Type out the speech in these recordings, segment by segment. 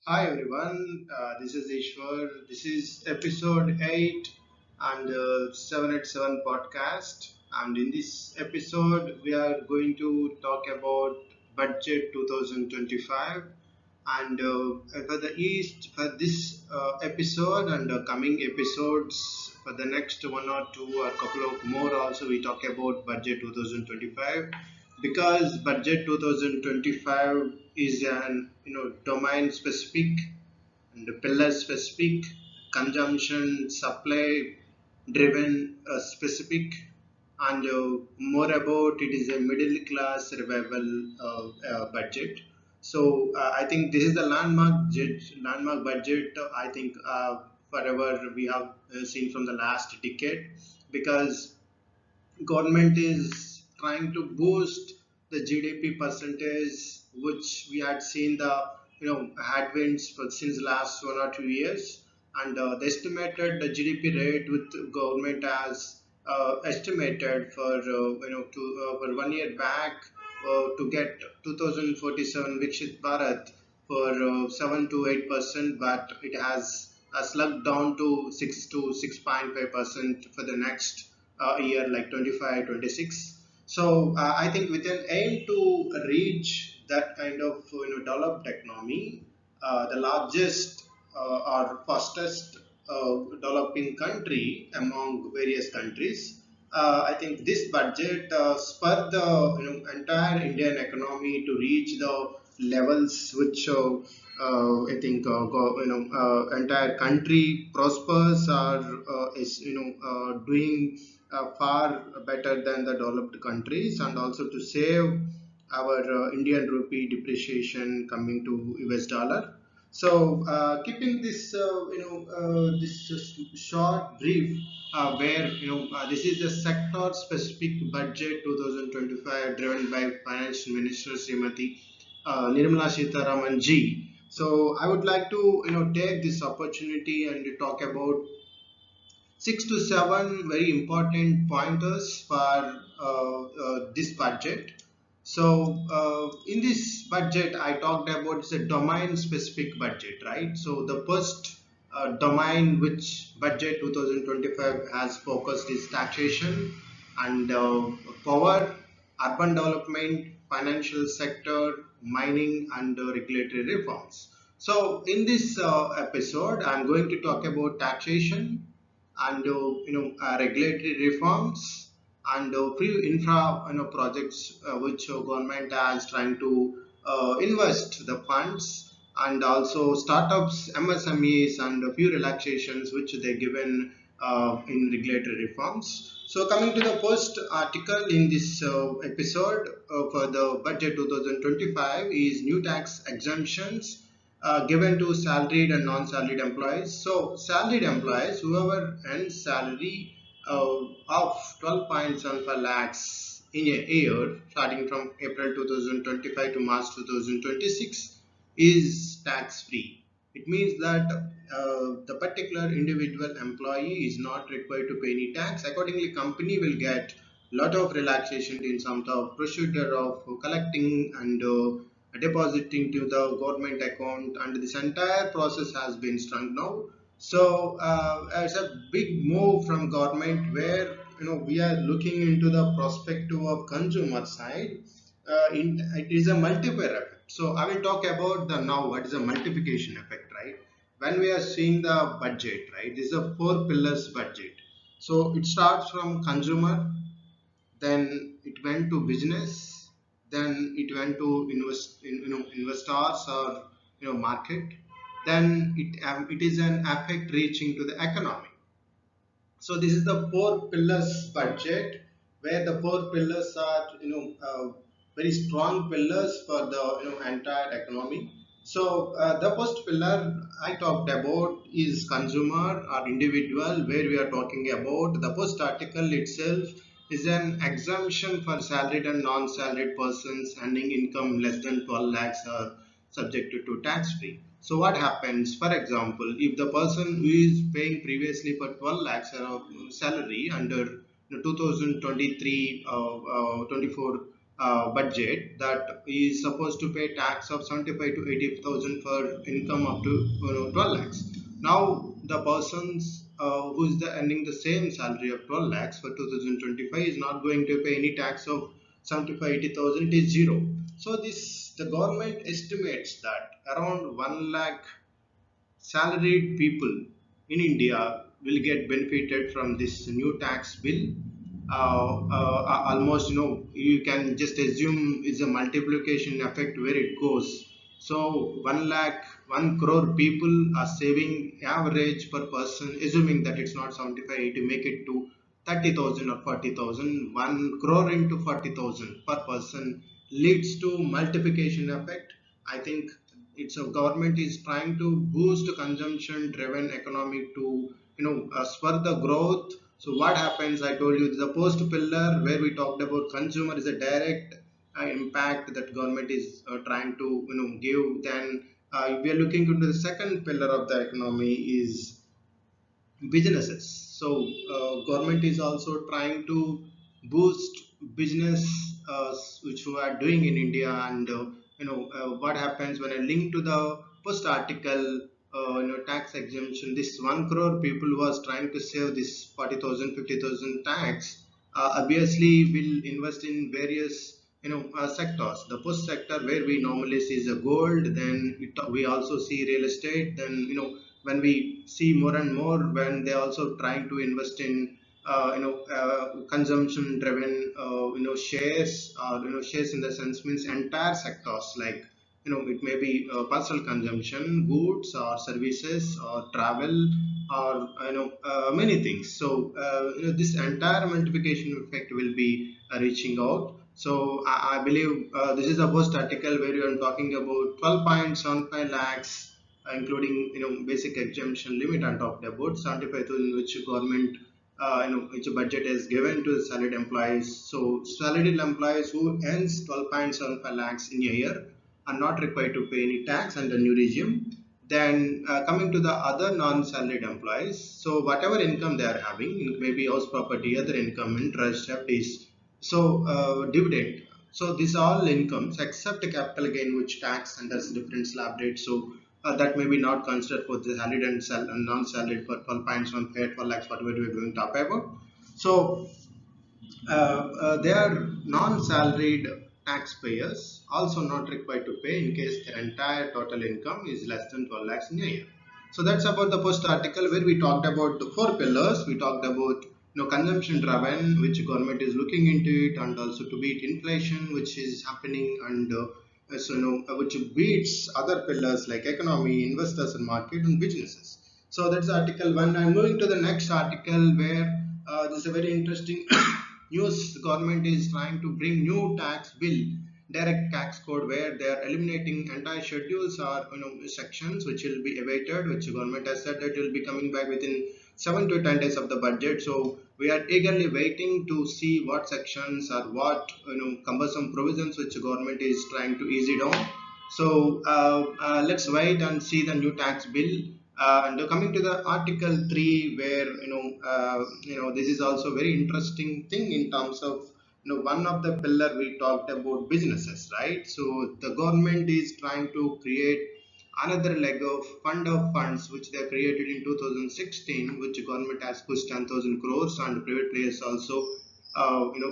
Hi everyone, this is Ishwar. This is episode 8 and 787 podcast. And in this episode, we are going to talk about budget 2025. And for the East, for this episode and coming episodes, for the next one or two or couple of more, also we talk about budget 2025 because budget 2025 is an domain specific and pillar specific, consumption supply driven specific, and more about it is a middle class revival budget. So I think this is the landmark budget. I think forever we have seen from the last decade because government is trying to boost the GDP percentage, which we had seen the headwinds for since last 1 or 2 years, and the estimated the GDP rate with government has estimated for for 1 year back to get 2047 Vikshit Bharat for 7 to 8%, but it has slugged down to 6 to 6.5% for the next year like 25, 26. So I think with an aim to reach that kind of developed economy, the largest or fastest developing country among various countries. I think this budget spur the entire Indian economy to reach the levels which I think entire country prospers or is doing far better than the developed countries, and also to save our Indian rupee depreciation coming to US dollar. So, keeping this, this short brief, where this is a sector-specific budget 2025 driven by Finance Minister Srimati Nirmala Sitharaman ji. So, I would like to take this opportunity and talk about 6 to 7 very important pointers for this budget. So, in this budget, I talked about it's a domain specific budget, right? So, the first domain which budget 2025 has focused is taxation and power, urban development, financial sector, mining, and regulatory reforms. So, in this episode, I'm going to talk about taxation and regulatory reforms and few infra projects which government is trying to invest the funds, and also startups, MSMEs, and a few relaxations which they given in regulatory reforms. So coming to the first article in this episode for the budget 2025 is new tax exemptions given to salaried and non-salaried employees. So salaried employees, whoever earns salary of 12.75 lakhs in a year starting from April 2025 to March 2026 is tax free. It means that the particular individual employee is not required to pay any tax. Accordingly, company will get lot of relaxation in terms of procedure of collecting and depositing to the government account, and this entire process has been strung now. So it's a big move from government where we are looking into the perspective of consumer side. It is a multiplier effect. So I will talk about the now what is a multiplication effect, right? When we are seeing the budget, right? This is a four pillars budget. So it starts from consumer, then it went to business, then it went to investors or market, then it is an effect reaching to the economy. So this is the four pillars budget, where the four pillars are very strong pillars for the entire economy. So the first pillar I talked about is consumer or individual, where we are talking about the first article itself is an exemption for salaried and non-salaried persons earning income less than 12 lakhs are subjected to tax free. So what happens, for example, if the person who is paying previously for 12 lakhs salary under 2023 24 budget that is supposed to pay tax of 75 to 80,000 for income up to 12 lakhs. Now the persons who is earning the same salary of 12 lakhs for 2025 is not going to pay any tax of 75 80,000. It is zero. So this the government estimates that around 1 lakh salaried people in India will get benefited from this new tax bill. Almost, you can just assume it's a multiplication effect where it goes. So 1 lakh, 1 crore people are saving average per person, assuming that it's not 75 to make it to 30,000 or 40,000. 1 crore into 40,000 per person leads to multiplication effect. I think it's a government is trying to boost consumption driven economy to spur the growth. So what happens, I told you the post pillar where we talked about consumer is a direct impact that government is trying to give. Then we are looking into the second pillar of the economy is businesses. So government is also trying to boost business which we are doing in India. And what happens when I link to the first article, tax exemption, this 1 crore people who was trying to save this 40,000 50,000 tax obviously will invest in various sectors. The first sector where we normally see is a gold, then we also see real estate. Then when we see more and more when they also trying to invest in consumption driven shares, or shares in the sense means entire sectors like it may be personal consumption, goods or services or travel, or many things. So this entire multiplication effect will be reaching out. So I believe this is the first article where you are talking about 12.75 lakhs, including basic exemption limit on top about 75,000, which government which budget is given to salaried employees. So salaried employees who earns 12.75 lakhs in a year are not required to pay any tax under new regime. Then coming to the other non-salaried employees, so whatever income they are having, it may be house property, other income, interest, FDs, so dividend. So these all incomes except capital gain, which tax under different slab rate. So that may be not considered for the salaried and non-salaried for 12.15 12 lakhs, whatever we are going to talk about. So they are non-salaried taxpayers also not required to pay in case their entire total income is less than 12 lakhs in a year. So that's about the first article where we talked about the four pillars. We talked about consumption driven, which government is looking into it, and also to beat inflation, which is happening, and which beats other pillars like economy, investors and market, and businesses. So that's article one. I'm moving to the next article where this is a very interesting news. Government is trying to bring new tax bill, direct tax code, where they are eliminating entire schedules or sections which will be evaded, which government has said that will be coming back within 7 to 10 days of the budget. So we are eagerly waiting to see what sections or what cumbersome provisions which government is trying to ease it down. So let's wait and see the new tax bill. And coming to the article 3, where this is also very interesting thing in terms of one of the pillar we talked about businesses, right? So the government is trying to create another leg of fund of funds which they created in 2016, which government has pushed 10,000 crores, and private players also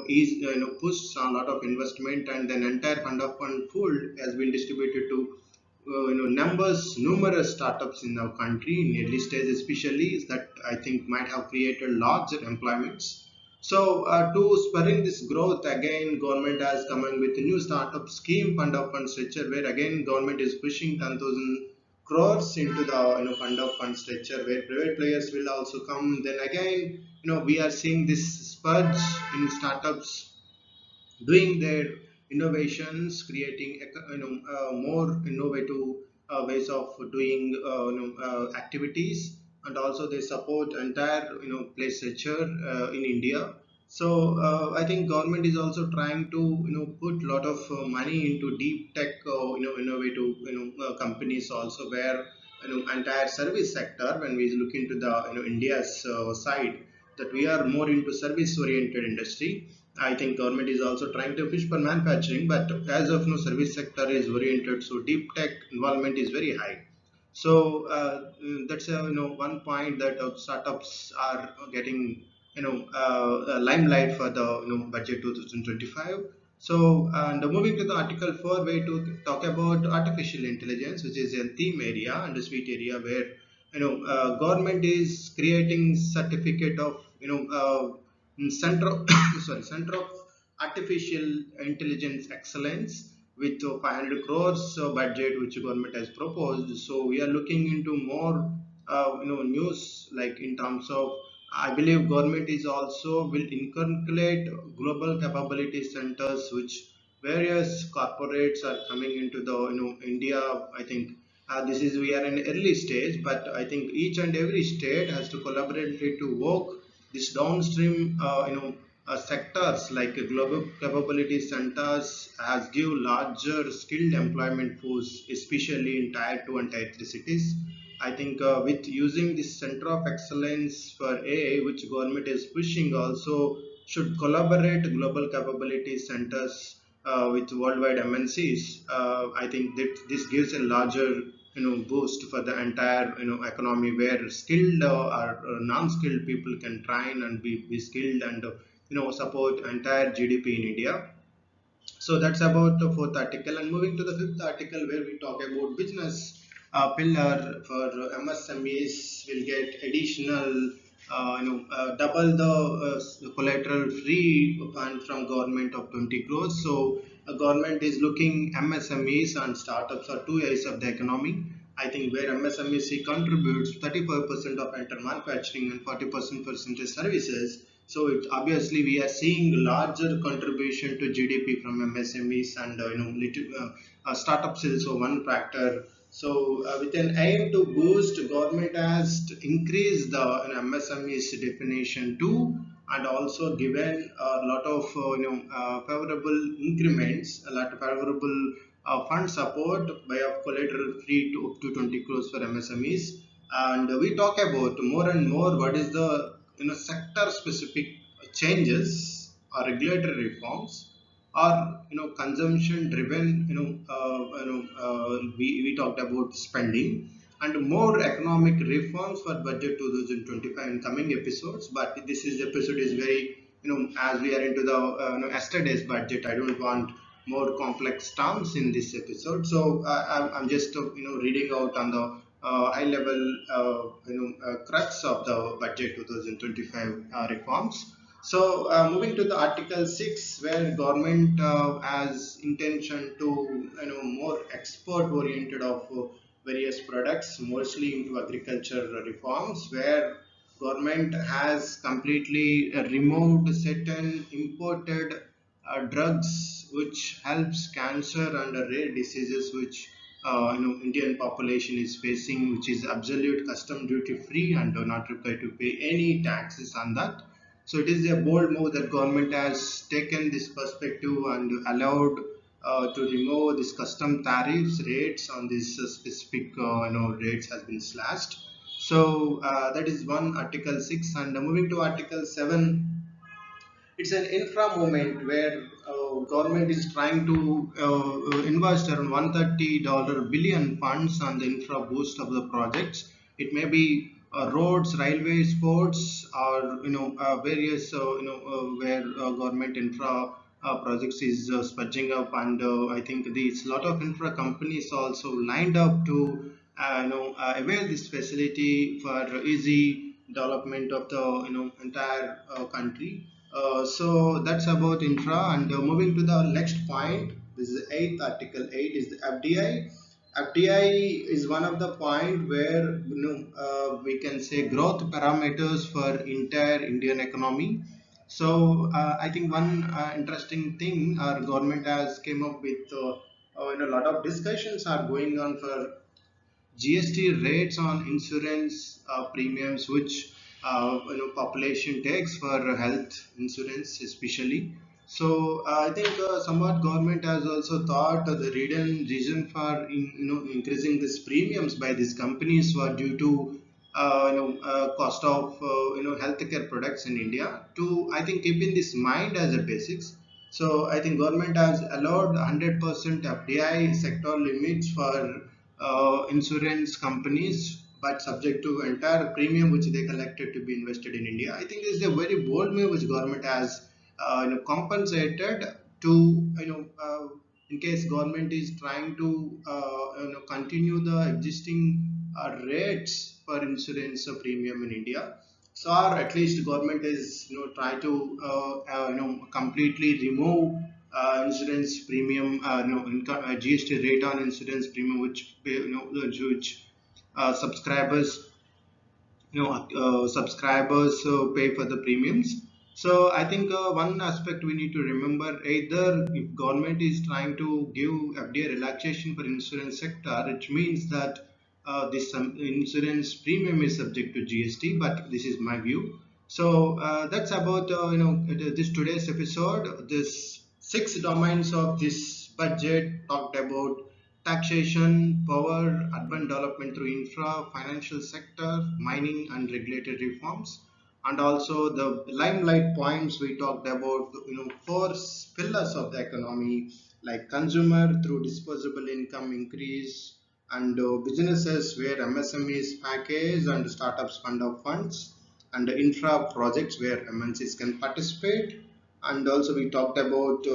is pushed a lot of investment, and then entire fund of fund pool has been distributed to numerous startups in our country in early stage especially, that I think might have created larger employments. So to spurring this growth, again government has come in with a new startup scheme, fund of fund structure, where again government is pushing 10,000 crores into the fund of fund structure, where private players will also come. Then again we are seeing this spurge in startups doing their innovations, creating more innovative ways of doing activities, and also they support entire place sector in India. So I think government is also trying to put lot of money into deep tech innovative companies also, where entire service sector, when we look into the India's side, that we are more into service oriented industry. I think government is also trying to push for manufacturing, but as of now, service sector is oriented, so deep tech involvement is very high. So that's one point that startups are getting limelight for the budget 2025. So and moving to the article 4, where to talk about artificial intelligence, which is a theme area and a sweet area where government is creating certificate of center of center of artificial intelligence excellence with 500 crores budget which government has proposed. So we are looking into more news like in terms of, I believe government is also will inculcate global capability centers which various corporates are coming into the India. I think this is we are in early stage, but I think each and every state has to collaborate to work this downstream sectors like global capability centers has give larger skilled employment pools, especially in tier 2 and tier 3 cities. I think with using this center of excellence for AI, which government is pushing, also should collaborate global capability centers with worldwide MNCs. I think that this gives a larger boost for the entire economy where skilled or non-skilled people can train and be skilled and support entire GDP in India. So that's about the fourth article. And moving to the fifth article, where we talk about business pillar for MSMEs will get additional, double the collateral free fund from government of 20 crores. So government is looking MSMEs and startups are two areas of the economy. I think where MSMEC contributes 35% of entire manufacturing and 40% percentage services. So it obviously we are seeing larger contribution to GDP from MSMEs and startups is also one factor. So with an aim to boost, government has to increase the MSMEs definition too, and also given a lot of favorable increments, a lot of favorable fund support by a collateral free to up to 20 crores for MSMEs. And we talk about more and more what is the sector specific changes or regulatory reforms or consumption driven we talked about spending and more economic reforms for budget 2025 in coming episodes. But this is episode is very as we are into the yesterday's budget, I don't want more complex terms in this episode. So I'm just reading out on the high level crux of the budget 2025 reforms. So moving to the Article 6, where government has intention to more export oriented of various products, mostly into agriculture reforms, where government has completely removed certain imported drugs which helps cancer and rare diseases which Indian population is facing, which is absolute custom duty free and are not required to pay any taxes on that. So it is a bold move that government has taken this perspective and allowed to remove this custom tariffs rates on this specific rates has been slashed. So that is one Article 6. And moving to Article 7, it's an infra movement where government is trying to invest around $130 billion funds on the infra boost of the projects. It may be roads, railways, ports, or various where government infra projects is spudging up, and I think these lot of infra companies also lined up to avail this facility for easy development of the entire country. So that's about infra. And moving to the next point, this is eighth article 8 is the FDI. FDI is one of the point where we can say growth parameters for entire Indian economy. So I think one interesting thing our government has came up with. A lot of discussions are going on for GST rates on insurance premiums, which population takes for health insurance, especially. So I think somewhat government has also thought the reason for increasing these premiums by these companies were due to cost of healthcare products in India. To I think keeping this mind as a basics. So I think government has allowed 100% FDI sector limits for insurance companies, but subject to entire premium which they collected to be invested in India. I think this is a very bold move which government has compensated to in case government is trying to continue the existing rates for insurance premium in India. So, or at least government is try to completely remove insurance premium, GST rate on insurance premium, which which subscribers subscribers pay for the premiums. So I think one aspect we need to remember, either if government is trying to give FDA relaxation for insurance sector, it means that this insurance premium is subject to GST, but this is my view. So that's about this today's episode. This six domains of this budget talked about taxation, power, urban development through infra, financial sector, mining and regulatory reforms, and also the limelight points we talked about, four pillars of the economy like consumer through disposable income increase, and businesses where MSMEs package and startups fund of funds, and infra projects where MNCs can participate. And also we talked about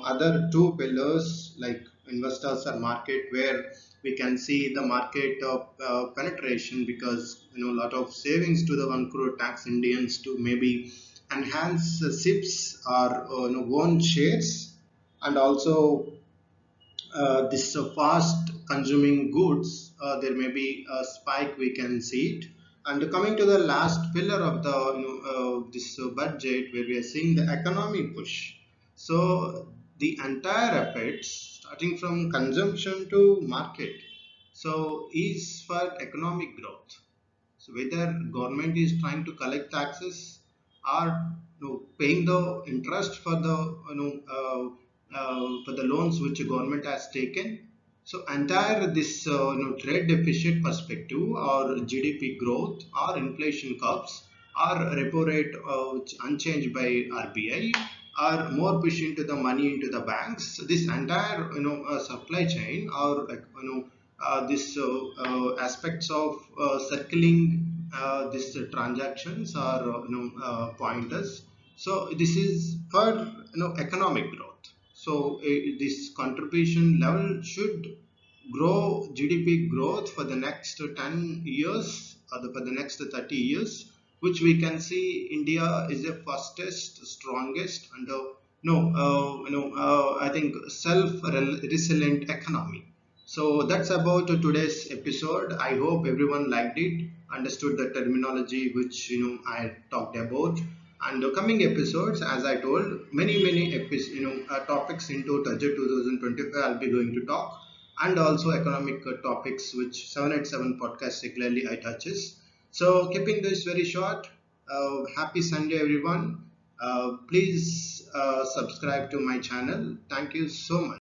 other two pillars like investors or market, where we can see the market of penetration, because a lot of savings to the 1 crore tax Indians to maybe enhance SIPs or own shares. And also this fast consuming goods, there may be a spike, we can see it. And coming to the last pillar of the this budget, where we are seeing the economic push. So the entire effects starting from consumption to market, so is for economic growth. So whether government is trying to collect taxes or paying the interest for the for the loans which government has taken. So entire this trade deficit perspective, or GDP growth, or inflation curves, or repo rate which unchanged by RBI, or more push into the money into the banks. This entire supply chain, or this aspects of circling these transactions, are pointers. So this is for economic growth. So this contribution level should grow GDP growth for the next 10 years, or for the next 30 years, which we can see India is the fastest, strongest, and no, I think self-resilient economy. So that's about today's episode. I hope everyone liked it, understood the terminology which I talked about. And the coming episodes, as I told, many topics into Budget 2025 I'll be going to talk, and also economic topics which 787 podcast regularly I touches. So keeping this very short, happy Sunday everyone. Please subscribe to my channel. Thank you so much.